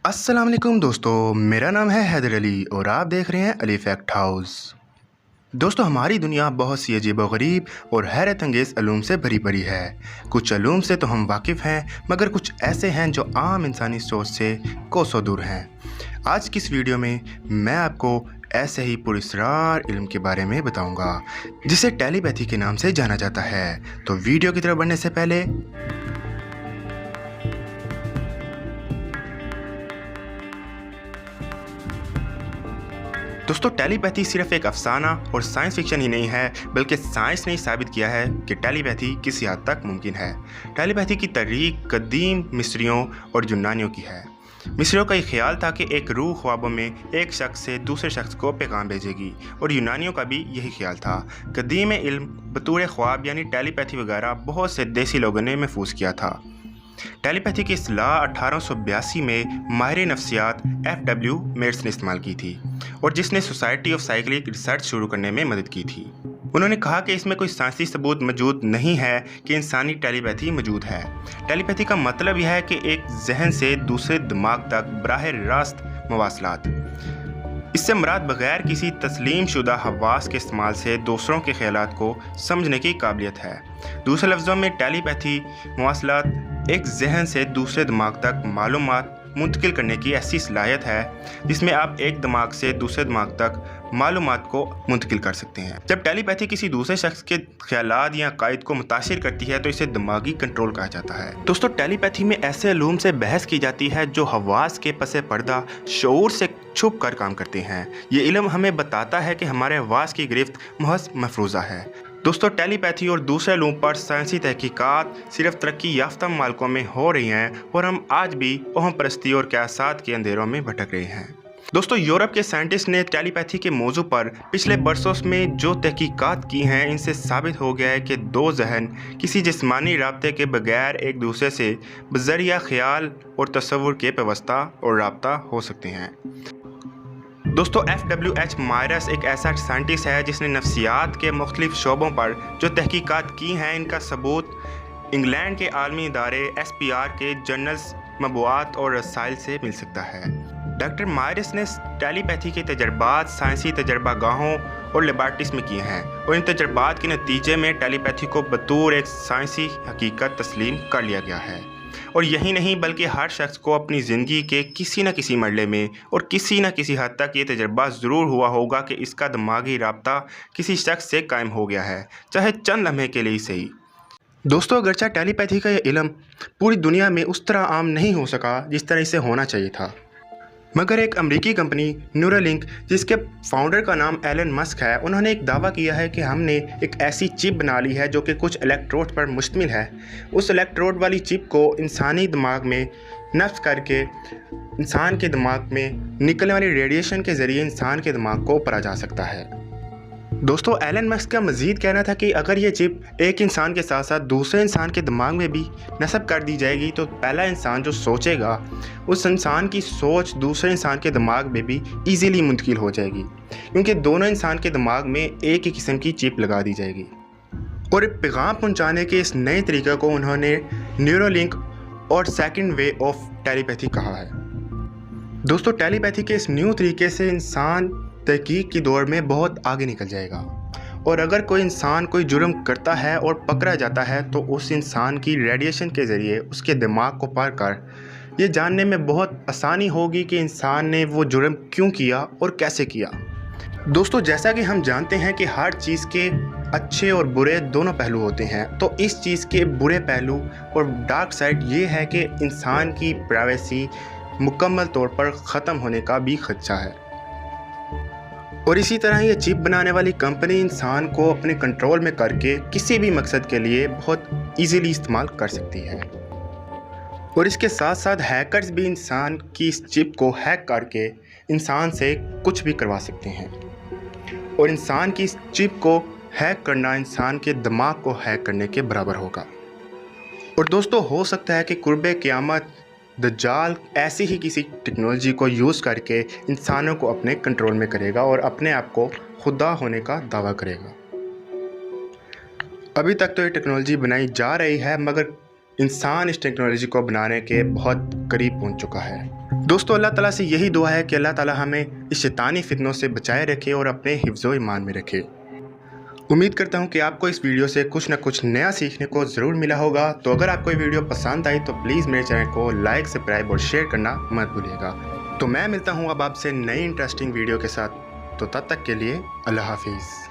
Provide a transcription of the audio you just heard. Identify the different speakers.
Speaker 1: अस्सलाम वालेकुम दोस्तों, मेरा नाम है हैदर अली और आप देख रहे हैं अली फैक्ट हाउस। दोस्तों, हमारी दुनिया बहुत सी अजीब-ओ-गरीब और हैरत अंगेज़ अलूम से भरी पड़ी है। कुछ अलूम से तो हम वाकिफ़ हैं, मगर कुछ ऐसे हैं जो आम इंसानी सोच से कोसों दूर हैं। आज की इस वीडियो में मैं आपको ऐसे ही पुरअसरार इल्म के बारे में बताऊंगा, जिसे टेलीपैथी के नाम से जाना जाता है। तो वीडियो की तरफ बढ़ने से पहले दोस्तों, टेलीपैथी सिर्फ एक अफसाना और साइंस फिक्शन ही नहीं है, बल्कि साइंस ने साबित किया है कि टेलीपैथी किसी हद तक मुमकिन है। टेलीपैथी की तारीख कदीम मिस्रियों और यूनानियों की है। मिस्रियों का ये ख्याल था कि एक रूह ख्वाबों में एक शख्स से दूसरे शख्स को पैगाम भेजेगी, और यूनानियों का भी यही ख्याल था। कदीम इल्म बतूर ख्वाब यानी टेलीपैथी वगैरह बहुत से देसी लोगों ने महफूज किया था। टेलीपैथी की इस्लाह 1882 में माहिर नफ्सियात F.W. मेयर्स ने इस्तेमाल की थी, और जिसने सोसाइटी ऑफ साइकिलिक रिसर्च शुरू करने में मदद की थी। उन्होंने कहा कि इसमें कोई साइंसी सबूत मौजूद नहीं है कि इंसानी टेलीपैथी मौजूद है। टेलीपैथी का मतलब यह है कि एक जहन से दूसरे दिमाग तक बराह रास्त मवासलात। इससे मुराद बगैर किसी तस्लीम शुदा हवास के इस्तेमाल से दूसरों के ख्यालात को समझने की काबिलियत है। दूसरे लफ्ज़ों में टेलीपैथी मवासलात एक जहन से दूसरे दिमाग तक मालूमात मुंतकिल करने की ऐसी सलाहियत है जिसमें आप एक दिमाग से दूसरे दिमाग तक मालूमात को मुंतकिल कर सकते हैं। जब टेलीपैथी किसी दूसरे शख्स के ख्यालात या अकायद को मुतासिर करती है तो इसे दिमागी कंट्रोल कहा जाता है। दोस्तों, टेलीपैथी में ऐसे अलूम से बहस की जाती है जो हवास के पसे पर्दा शऊर से छुप कर काम करते हैं। ये इल्म हमें बताता है कि हमारे हवास की गिरफ्त महज मफरूज़ा है। दोस्तों, टेलीपैथी और दूसरे अलूम पर साइंसी तहकीकात सिर्फ तरक्की याफ्ता मालकों में हो रही हैं, और हम आज भी ओहम परस्ती और क़यासात के अंधेरों में भटक रहे हैं। दोस्तों, यूरोप के साइंटिस्ट ने टेलीपैथी के मौजू पर पिछले बरसों में जो तहकीकात की हैं, इनसे साबित हो गया है कि दो जहन किसी जिस्मानी राब्ते के बगैर एक दूसरे से बज़रिया ख्याल और तसव्वुर के पेवस्ता और राब्ता हो सकते हैं। दोस्तों, F.W. मेयर्स एक ऐसा साइंटिस्ट है जिसने नफ्सियात के मुख्तलिफ शोबों पर जो तहकीकात की हैं, इनका सबूत इंग्लैंड के आलमी इदारे SPR के जर्नल्स, मबूआत और रसाइल से मिल सकता है। डॉक्टर मेयर्स ने टेलीपैथी के तजर्बात साइंसी तजर्बागाहों और लेबॉर्ट्रीज में किए हैं, और इन तजर्बात के नतीजे में टेलीपैथी को बतौर एक साइंसी हकीकत तस्लीम कर लिया गया है। और यही नहीं, बल्कि हर शख्स को अपनी ज़िंदगी के किसी न किसी मरले में और किसी न किसी हद तक ये तजर्बा ज़रूर हुआ होगा कि इसका दिमागी राब्ता किसी शख्स से कायम हो गया है, चाहे चंद लम्हे के लिए सही। दोस्तों, अगरचे टेलीपैथी का ये इल्म पूरी दुनिया में उस तरह आम नहीं हो सका जिस तरह इसे होना चाहिए था, मगर एक अमेरिकी कंपनी न्यूरालिंक, जिसके फाउंडर का नाम एलन मस्क है, उन्होंने एक दावा किया है कि हमने एक ऐसी चिप बना ली है जो कि कुछ इलेक्ट्रोड पर मुश्तमिल है। उस इलेक्ट्रोड वाली चिप को इंसानी दिमाग में नफ्स करके इंसान के दिमाग में निकलने वाली रेडिएशन के ज़रिए इंसान के दिमाग को ऊपरा जा सकता है। दोस्तों, एलन मस्क का मज़ीद कहना था कि अगर ये चिप एक इंसान के साथ साथ दूसरे इंसान के दिमाग में भी नस्ब कर दी जाएगी तो पहला इंसान जो सोचेगा, उस इंसान की सोच दूसरे इंसान के दिमाग में भी ईज़िली मुंतकिल हो जाएगी, क्योंकि दोनों इंसान के दिमाग में एक ही किस्म की चिप लगा दी जाएगी। और पैगाम पहुँचाने के इस नए तरीके को उन्होंने न्यूरोलिंक और सेकेंड वे ऑफ टेलीपैथी कहा है। दोस्तों, टेलीपैथी के इस न्यू तरीके से इंसान तहकीक की दौर में बहुत आगे निकल जाएगा, और अगर कोई इंसान कोई जुर्म करता है और पकड़ा जाता है तो उस इंसान की रेडिएशन के ज़रिए उसके दिमाग को पार कर ये जानने में बहुत आसानी होगी कि इंसान ने वो जुर्म क्यों किया और कैसे किया। दोस्तों, जैसा कि हम जानते हैं कि हर चीज़ के अच्छे और बुरे दोनों पहलू होते हैं, तो इस चीज़ के बुरे पहलू और डार्क साइड ये है कि इंसान की प्राइवेसी मुकम्मल तौर पर ख़त्म होने का भी खदशा है। और इसी तरह ये चिप बनाने वाली कंपनी इंसान को अपने कंट्रोल में करके किसी भी मकसद के लिए बहुत इजीली इस्तेमाल कर सकती है। और इसके साथ साथ हैकर्स भी इंसान की इस चिप को हैक करके इंसान से कुछ भी करवा सकते हैं, और इंसान की इस चिप को हैक करना इंसान के दिमाग को हैक करने के बराबर होगा। और दोस्तों, हो सकता है कि कुर्बे क़यामत दज्जाल ऐसी ही किसी टेक्नोलॉजी को यूज़ करके इंसानों को अपने कंट्रोल में करेगा और अपने आप को खुदा होने का दावा करेगा। अभी तक तो ये टेक्नोलॉजी बनाई जा रही है, मगर इंसान इस टेक्नोलॉजी को बनाने के बहुत करीब पहुंच चुका है। दोस्तों, अल्लाह ताला से यही दुआ है कि अल्लाह ताला हमें इस शैतानी फितनों से बचाए रखे और अपने हिफ्ज़ो ईमान में रखे। उम्मीद करता हूँ कि आपको इस वीडियो से कुछ ना कुछ नया सीखने को ज़रूर मिला होगा। तो अगर आपको ये वीडियो पसंद आई तो प्लीज़ मेरे चैनल को लाइक, सब्सक्राइब और शेयर करना मत भूलिएगा। तो मैं मिलता हूँ अब आपसे नई इंटरेस्टिंग वीडियो के साथ। तो तब तक के लिए अल्लाह हाफिज़।